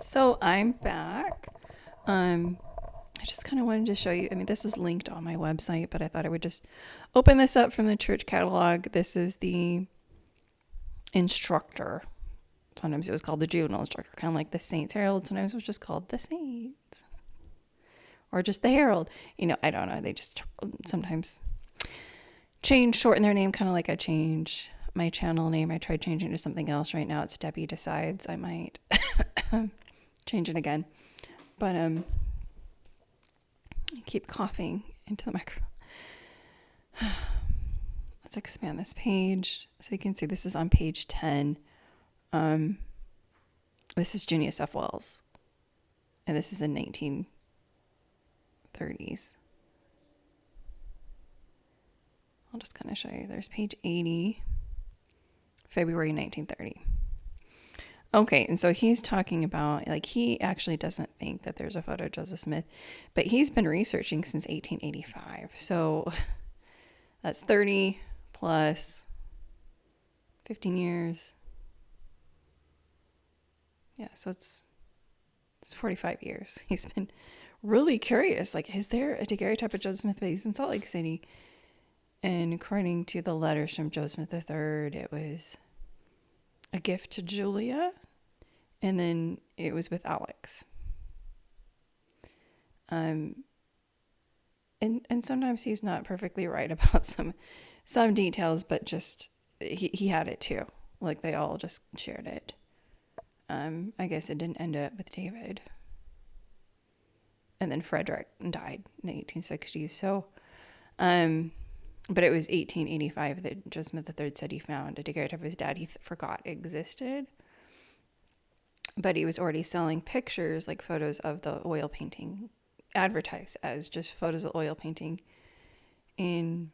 So I'm back. I just kind of wanted to show you. I mean, this is linked on my website, but I thought I would just open this up from the church catalog. This is the instructor. Sometimes it was called the juvenile instructor, kind of like the Saints Herald. Sometimes it was just called the Saints or just the Herald. I don't know. They just sometimes change, shorten their name, kind of like I change my channel name. I tried changing to something else. Right now it's Debbie Decides. I might change it again. But I keep coughing into the microphone. Let's expand this page so you can see this is on page 10. This is Junius F. Wells, and this is in 1930s. I'll just kind of show you. There's page 80, February 1930. Okay, and so he's talking about, like, he actually doesn't think that there's a photo of Joseph Smith, but he's been researching since 1885. So that's 30 plus 15 years. Yeah, so it's 45 years. He's been really curious. Like, is there a daguerreotype of Joseph Smith? But he's in Salt Lake City. And according to the letters from Joseph Smith III, it was a gift to Julia, and then it was with Alex. And sometimes he's not perfectly right about some details, but just he had it too. Like, they all just shared it. I guess it didn't end up with David. And then Frederick died in the 1860s. So, but it was 1885 that Joseph Smith III said he found a daguerreotype of his dad he forgot existed. But he was already selling pictures, like photos of the oil painting, advertised as just photos of oil painting, in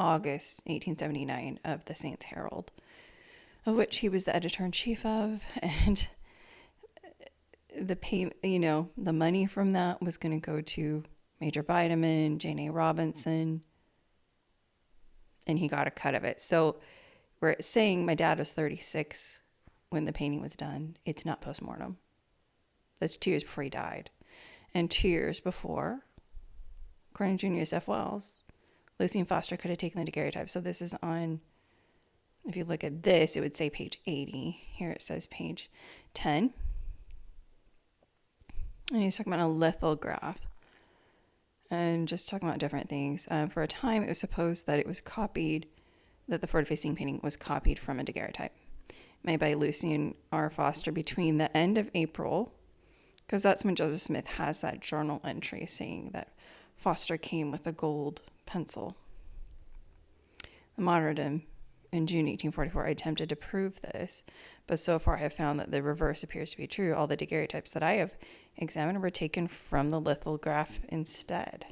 August 1879 of the Saints Herald, of which he was the editor-in-chief of. And the money from that was going to go to Major Bideman, Jane A. Robinson, and he got a cut of it. So we're saying my dad was 36 when the painting was done. It's not postmortem. That's 2 years before he died. And 2 years before, according to Junius F. Wells, Lucian Foster could have taken the daguerreotype. So this is on, if you look at this, it would say page 80. Here it says page 10. And he's talking about a lithograph. And just talking about different things. For a time, it was supposed that it was copied, that the forward-facing painting was copied from a daguerreotype made by Lucian R. Foster between the end of April, because that's when Joseph Smith has that journal entry saying that Foster came with a gold pencil. The martyrdom in June 1844 attempted to prove this, but so far I have found that the reverse appears to be true. All the daguerreotypes that I have examined were taken from the lithograph instead.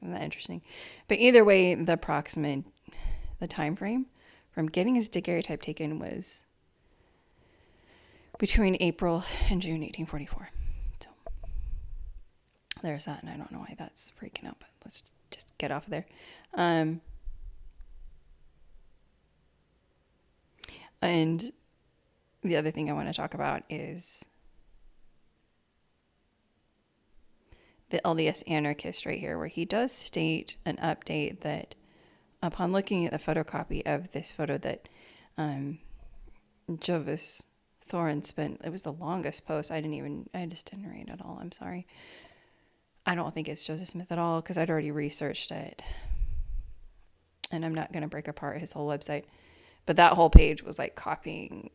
Isn't that interesting? But either way, the time frame from getting his daguerreotype taken was between April and June 1844. So there's that, and I don't know why that's freaking out, but let's just get off of there. And the other thing I want to talk about is the LDS Anarchist right here, where he does state an update that upon looking at the photocopy of this photo that Jovis Thorin spent, it was the longest post. I just didn't read it all. I'm sorry. I don't think it's Joseph Smith at all, because I'd already researched it. And I'm not going to break apart his whole website. But that whole page was like copying.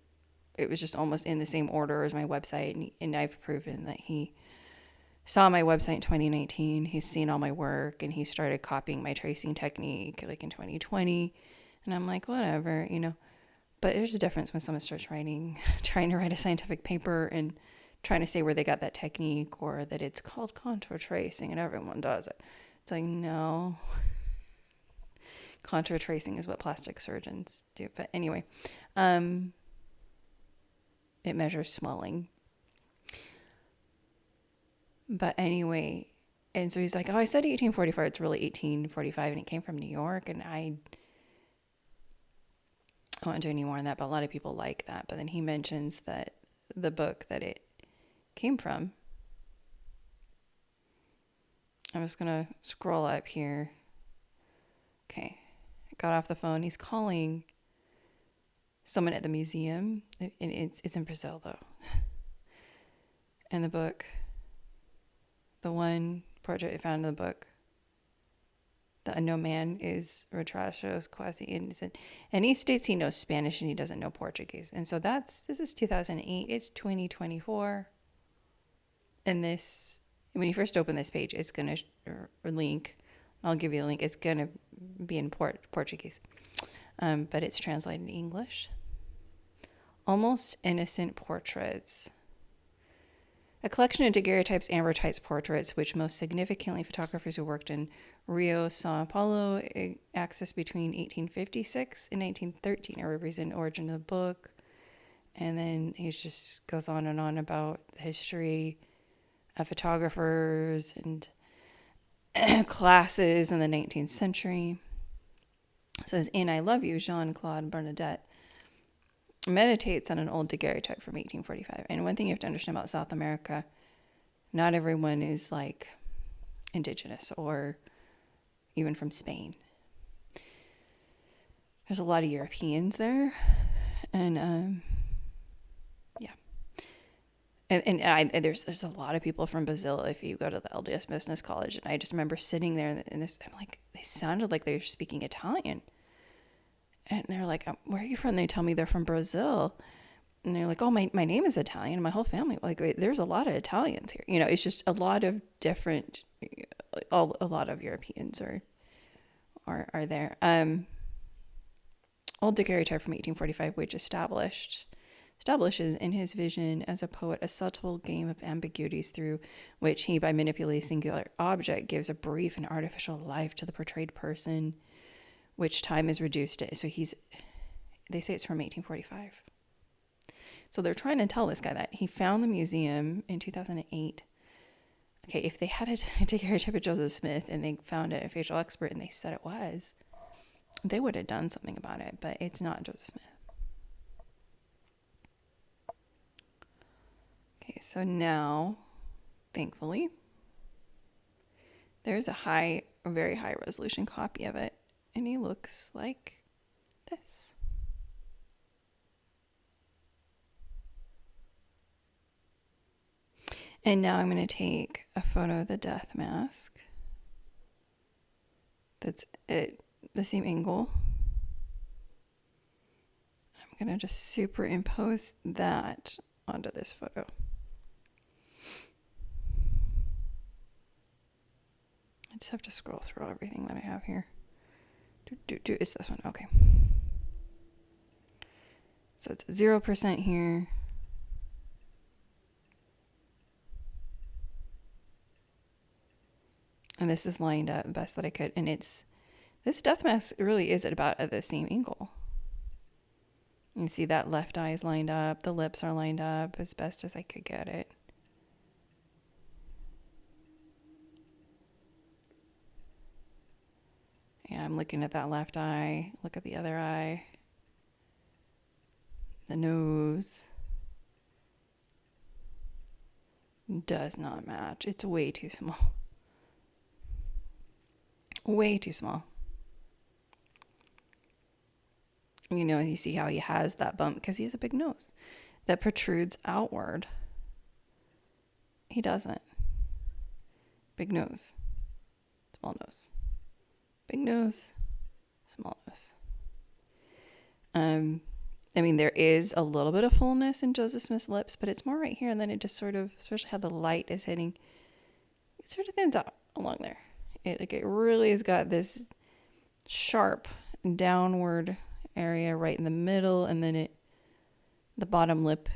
It was just almost in the same order as my website. And I've proven that he saw my website in 2019. He's seen all my work, and he started copying my tracing technique like in 2020. And I'm like, whatever, But there's a difference when someone starts trying to write a scientific paper and trying to say where they got that technique, or that it's called contour tracing and everyone does it. It's like, no. Contour tracing is what plastic surgeons do. But anyway, it measures swelling. But anyway, and so he's like, oh, I said 1844. It's really 1845, and it came from New York. And I won't do any more on that, but a lot of people like that. But then he mentions that the book that it came from, I'm just going to scroll up here. Okay. I got off the phone. He's calling someone at the museum. It's in Brazil, though. And the book, the one portrait found in the book, the unknown man, is retratos quasi innocent. And he states he knows Spanish and he doesn't know Portuguese. And so this is 2008. It's 2024. And this, when you first open this page, it's going to link. I'll give you a link. It's going to be in Portuguese. But it's translated in English. Almost innocent portraits. A collection of daguerreotypes, ambiguities, portraits, which most significantly photographers who worked in Rio, Sao Paulo, accessed between 1856 and 1913, are represent the origin of the book. And then he just goes on and on about the history of photographers and classes in the 19th century. It says, in I Love You, Jean-Claude Bernardet meditates on an old daguerreotype from 1845. And one thing you have to understand about South America, not everyone is like indigenous or even from Spain. There's a lot of Europeans there. And yeah. And there's a lot of people from Brazil if you go to the LDS Business College. And I just remember sitting there and I'm like, they sounded like they were speaking Italian. And they're like, where are you from? They tell me they're from Brazil. And they're like, oh, my name is Italian. My whole family. Like, wait, there's a lot of Italians here. You know, it's just a lot of different, a lot of Europeans are there. Old daguerreotype from 1845, which establishes in his vision as a poet a subtle game of ambiguities through which he, by manipulating a singular object, gives a brief and artificial life to the portrayed person, which time is reduced to. So they say it's from 1845. So they're trying to tell this guy that he found the museum in 2008. Okay, if they had a daguerreotype of Joseph Smith and they found it, a facial expert, and they said it was, they would have done something about it, but it's not Joseph Smith. Okay, so now, thankfully, there's a very high resolution copy of it, and he looks like this. And now I'm going to take a photo of the death mask that's at the same angle. I'm going to just superimpose that onto this photo. I just have to scroll through everything that I have here. It's this one. Okay. So it's 0% here. And this is lined up the best that I could. And this death mask really is at the same angle. You see that left eye is lined up. The lips are lined up as best as I could get it. Yeah, I'm looking at that left eye. Look at the other eye. The nose does not match. It's way too small. Way too small. You know, you see how he has that bump because he has a big nose that protrudes outward. He doesn't. Big nose, small nose. Big nose, small nose. I mean, there is a little bit of fullness in Joseph Smith's lips, but it's more right here, and then it just sort of, especially how the light is hitting, it sort of thins out along there. It really has got this sharp downward area right in the middle, and then the bottom lip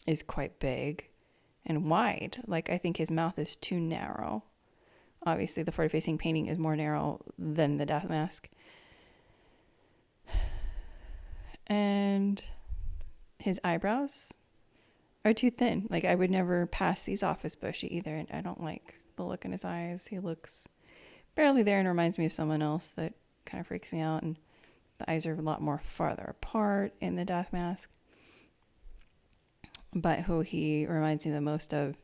is quite big and wide. Like, I think his mouth is too narrow. Obviously, the forward-facing painting is more narrow than the death mask. And his eyebrows are too thin. Like, I would never pass these off as bushy either, and I don't like the look in his eyes. He looks barely there and reminds me of someone else that kind of freaks me out. And The eyes are a lot more farther apart in the death mask. But who he reminds me the most of,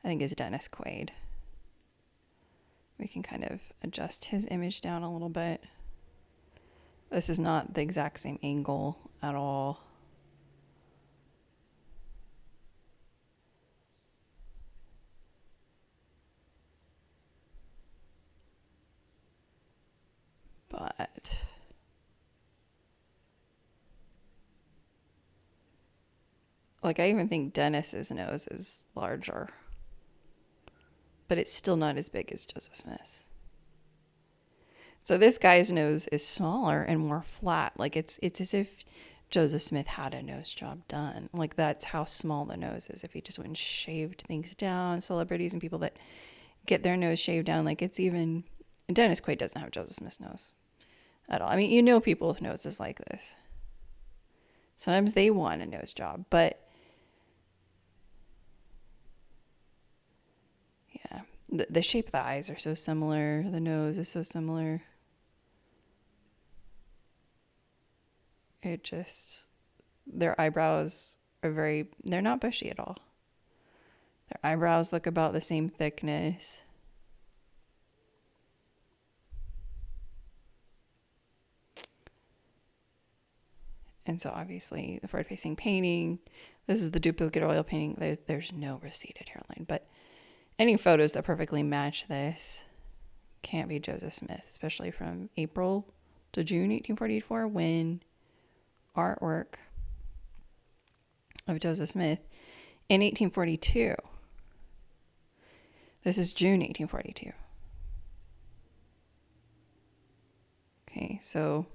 I think, is Dennis Quaid. We can kind of adjust his image down a little bit. This is not the exact same angle at all. But like, I even think Dennis's nose is larger, but it's still not as big as Joseph Smith's. So this guy's nose is smaller and more flat. Like, it's as if Joseph Smith had a nose job done. Like, that's how small the nose is. If he just went and shaved things down, celebrities and people that get their nose shaved down, like, it's even... Dennis Quaid doesn't have Joseph Smith's nose at all. I mean, you know people with noses like this. Sometimes they want a nose job, but yeah, the shape of the eyes are so similar. The nose is so similar. It just, their eyebrows are they're not bushy at all. Their eyebrows look about the same thickness. And so obviously the forward-facing painting, this is the duplicate oil painting. There's no receded hairline, but any photos that perfectly match this can't be Joseph Smith, especially from April to June 1844, when artwork of Joseph Smith in 1842. This is June 1842. Okay, so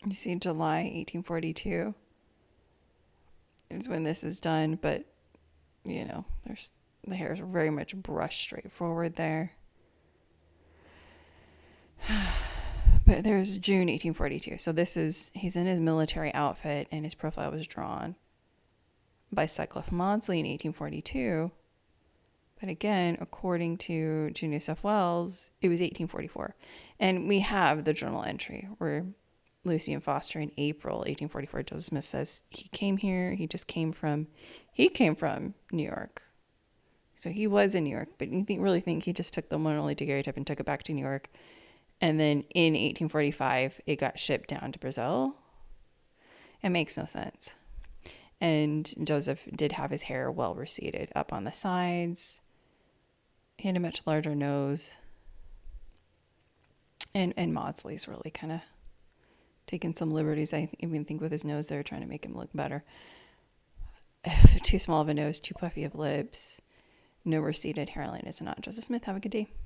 you see July 1842 is when this is done, but you know, the hair is very much brushed straight forward there. But there's June 1842. So he's in his military outfit, and his profile was drawn by Sutcliffe Maudsley in 1842. But again, according to Junius F. Wells, it was 1844. And we have the journal entry where Lucian Foster in April 1844, Joseph Smith says he came here. He came from New York. So he was in New York, but you really think he just took the one and only daguerreotype and took it back to New York. And then in 1845, it got shipped down to Brazil. It makes no sense. And Joseph did have his hair well receded up on the sides. He had a much larger nose. And Maudsley's really kind of taken some liberties. I even think with his nose, they were trying to make him look better. Too small of a nose, too puffy of lips, no receded hairline is not Joseph Smith. Have a good day.